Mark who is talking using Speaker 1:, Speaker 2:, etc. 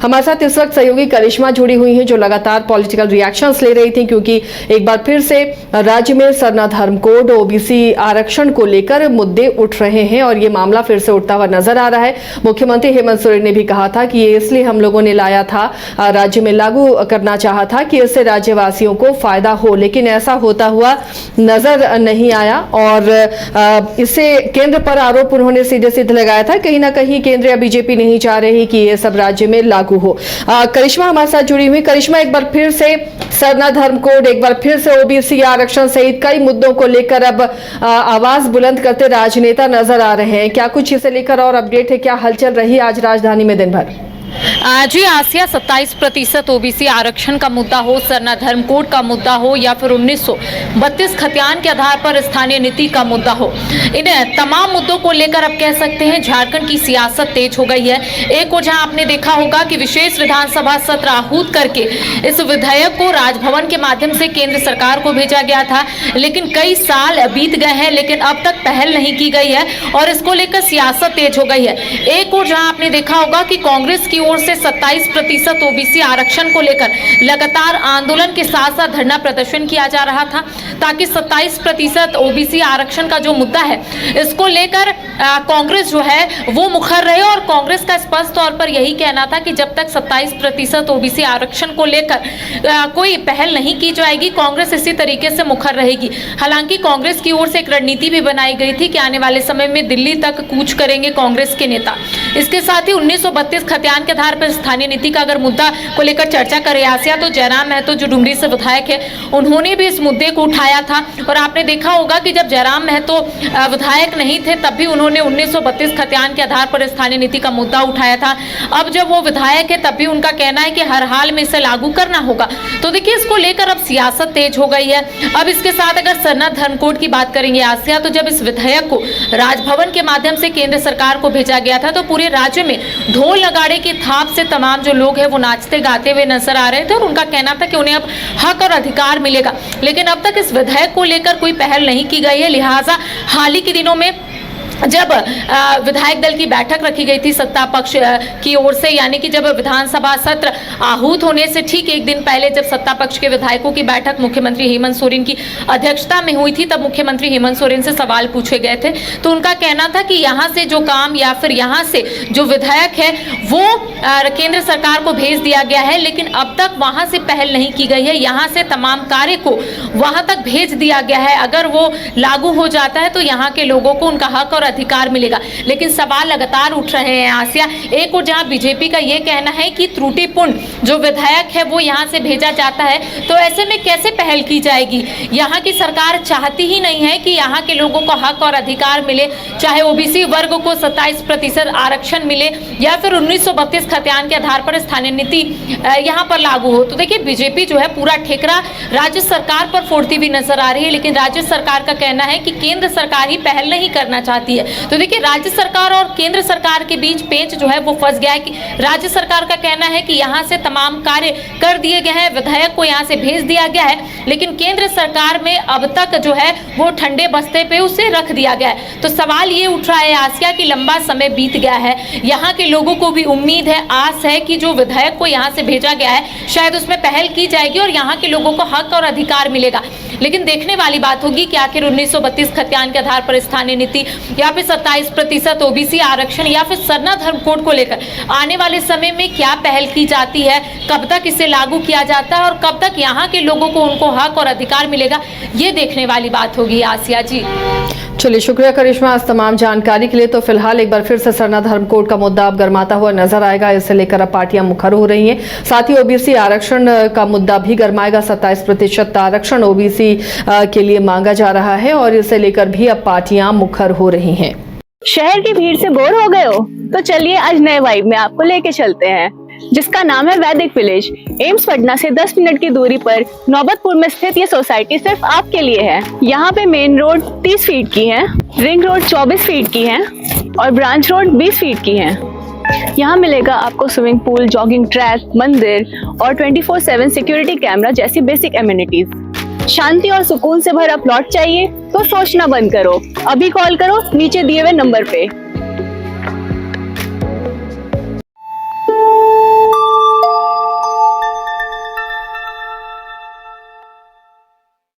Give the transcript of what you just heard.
Speaker 1: हमारे साथ इस वक्त सहयोगी करिश्मा जुड़ी हुई हैं, जो लगातार पॉलिटिकल रिएक्शंस ले रही थी, क्योंकि एक बार फिर से राज्य में सरना धर्म कोड, ओबीसी आरक्षण को लेकर मुद्दे उठ रहे हैं और ये मामला फिर से उठता हुआ नजर आ रहा है। मुख्यमंत्री हेमंत सोरेन ने भी कहा था कि ये इसलिए हम लोगों ने लाया था, राज्य में लागू करना चाहा था कि इससे राज्यवासियों को फायदा हो, लेकिन ऐसा होता हुआ नजर नहीं आया और इससे केंद्र पर आरोप उन्होंने सीधे सीधे लगाया था। कहीं ना कहीं केंद्र या बीजेपी नहीं चाह रही कि ये सब राज्य में लागू हो। करिश्मा हमारे साथ जुड़ी हुई। करिश्मा, एक बार फिर से सरना धर्म कोड, एक बार फिर से ओबीसी आरक्षण सहित कई मुद्दों को लेकर अब आवाज बुलंद करते राजनेता नजर आ रहे हैं। क्या कुछ इसे लेकर और अपडेट है? क्या हलचल रही आज राजधानी में दिन भर?
Speaker 2: जी आसिया, 27% ओबीसी आरक्षण का मुद्दा हो, सरना धर्म कोड का मुद्दा हो या फिर 1932 खतियान के आधार पर स्थानीय नीति का मुद्दा हो, इन तमाम मुद्दों को लेकर अब कह सकते हैं झारखंड की सियासत तेज हो गई है। एक और जहां आपने देखा होगा कि विशेष विधानसभा सत्र आहूत करके इस विधेयक को राजभवन के माध्यम से केंद्र सरकार को भेजा गया था, लेकिन कई साल बीत गए हैं लेकिन अब तक पहल नहीं की गई है और इसको लेकर सियासत तेज हो गई है। एक और जहां आपने देखा होगा कि कांग्रेस की ओर से 27% ओबीसी आरक्षण को लेकर लगातार आंदोलन के साथ साथ धरना प्रदर्शन किया जा रहा था, ताकि 27% ओबीसी आरक्षण का जो मुद्दा है इसको लेकर कांग्रेस जो है वो मुखर रहे। और कांग्रेस का स्पष्ट तौर पर यही कहना था कि जब तक 27% ओबीसी आरक्षण को लेकर कोई पहल नहीं की जाएगी, कांग्रेस इसी तरीके से मुखर रहेगी। हालांकि कांग्रेस की ओर से एक रणनीति भी बनाई गई थी कि आने वाले समय में दिल्ली तक कूच करेंगे कांग्रेस के नेता। इसके साथ ही 1932 खतियान के आधार पर स्थानीय नीति का अगर मुद्दा को लेकर चर्चा करें आसिया, तो जयराम महतो जो डुमरी से विधायक है, उन्होंने भी इस मुद्दे को उठाया था। और आपने देखा होगा कि जब जयराम महतो विधायक नहीं थे तब भी उन्होंने 1932 खतियान के आधार पर स्थानीय नीति का मुद्दा उठाया था। अब जब वो विधायक है तब भी उनका कहना है कि हर हाल में इसे लागू करना होगा। तो देखिए, इसको लेकर अब सियासत तेज हो गई है। अब इसके साथ अगर सरना धर्म कोड की बात करेंगे आसिया, तो जब इस विधेयक को राजभवन के माध्यम से केंद्र सरकार को भेजा गया था तो पूरे राज्य में ढोल नगाड़े की थाप से तमाम जो लोग हैं वो नाचते गाते हुए नजर आ रहे थे और उनका कहना था कि उन्हें अब हक और अधिकार मिलेगा। लेकिन अब तक इस विधेयक को लेकर कोई पहल नहीं की गई है। लिहाजा हाल ही के दिनों में जब विधायक दल की बैठक रखी गई थी सत्ता पक्ष की ओर से, यानी कि जब विधानसभा सत्र आहूत होने से ठीक एक दिन पहले जब सत्ता पक्ष के विधायकों की बैठक मुख्यमंत्री हेमंत सोरेन की अध्यक्षता में हुई थी, तब मुख्यमंत्री हेमंत सोरेन से सवाल पूछे गए थे। तो उनका कहना था कि यहाँ से जो काम या फिर यहाँ से जो विधेयक है वो केंद्र सरकार को भेज दिया गया है, लेकिन अब तक वहां से पहल नहीं की गई है। यहाँ से तमाम कार्य को वहां तक भेज दिया गया है। अगर वो लागू हो जाता है तो यहाँ के लोगों को उनका हक और अधिकार मिलेगा। लेकिन सवाल लगातार उठ रहे हैं आसिया। एक और जहां बीजेपी का यह कहना है कि त्रुटिपूर्ण जो विधेयक है वो यहां से भेजा जाता है, तो ऐसे में कैसे पहल की जाएगी? यहां की सरकार चाहती ही नहीं है कि यहां के लोगों को हक और अधिकार मिले, चाहे ओबीसी वर्ग को 27% आरक्षण मिले या फिर 1932 खतियान के आधार पर स्थानीय नीति यहां पर लागू हो। तो देखिए, बीजेपी जो है पूरा ठेकरा राज्य सरकार पर फोड़ती हुई नजर आ रही है, लेकिन राज्य सरकार का कहना है कि केंद्र सरकार ही पहल नहीं करना चाहती है। तो देखिए, राज्य सरकार और केंद्र सरकार के बीच पेंच जो है वो फंस गया है कि राज्य सरकार का कहना है कि यहां से तमाम कार्य कर दिए गए हैं, विधेयक को यहां से भेज दिया गया है, लेकिन केंद्र सरकार में अब तक जो है वो ठंडे बस्ते पे उसे रख दिया गया है। तो सवाल ये उठ रहा है आसिया कि लंबा समय बीत गया है, यहाँ के लोगों को भी उम्मीद है, आस है कि जो विधेयक को यहाँ से भेजा गया है शायद उसमें पहल की जाएगी और यहाँ के लोगों को हक और अधिकार मिलेगा। लेकिन देखने वाली बात होगी कि आखिर 1932 खतियान के आधार पर स्थानीय नीति या फिर 27% ओबीसी आरक्षण या फिर सरना धर्म कोड को लेकर आने वाले समय में क्या पहल की जाती है, कब तक इसे लागू किया जाता है और कब तक यहाँ के लोगों को उनको हक और अधिकार मिलेगा, ये देखने वाली बात होगी आसिया जी।
Speaker 1: चलिए, शुक्रिया करिश्मा इस तमाम जानकारी के लिए। तो फिलहाल एक बार फिर से सरना धर्म कोड का मुद्दा अब गरमाता हुआ नजर आएगा, इसे लेकर अब पार्टियां मुखर हो रही हैं। साथ ही ओबीसी आरक्षण का मुद्दा भी गरमाएगा। 27% आरक्षण ओबीसी के लिए मांगा जा रहा है और इसे लेकर भी अब पार्टियां मुखर हो रही हैं।
Speaker 3: शहर की भीड़ से बोर हो गए हो? तो चलिए आज नए वाइब में आपको लेके चलते हैं, जिसका नाम है वैदिक विलेज। एम्स पटना से 10 मिनट की दूरी पर नौबतपुर में स्थित ये सोसाइटी सिर्फ आपके लिए है। यहाँ पे मेन रोड 30 फीट की है, रिंग रोड 24 फीट की है और ब्रांच रोड 20 फीट की है। यहाँ मिलेगा आपको स्विमिंग पूल, जॉगिंग ट्रैक, मंदिर और 24/7 सिक्योरिटी कैमरा जैसी बेसिक एमिनिटीज। शांति और सुकून से भरा प्लॉट चाहिए तो सोचना बंद करो, अभी कॉल करो नीचे दिए हुए नंबर पे।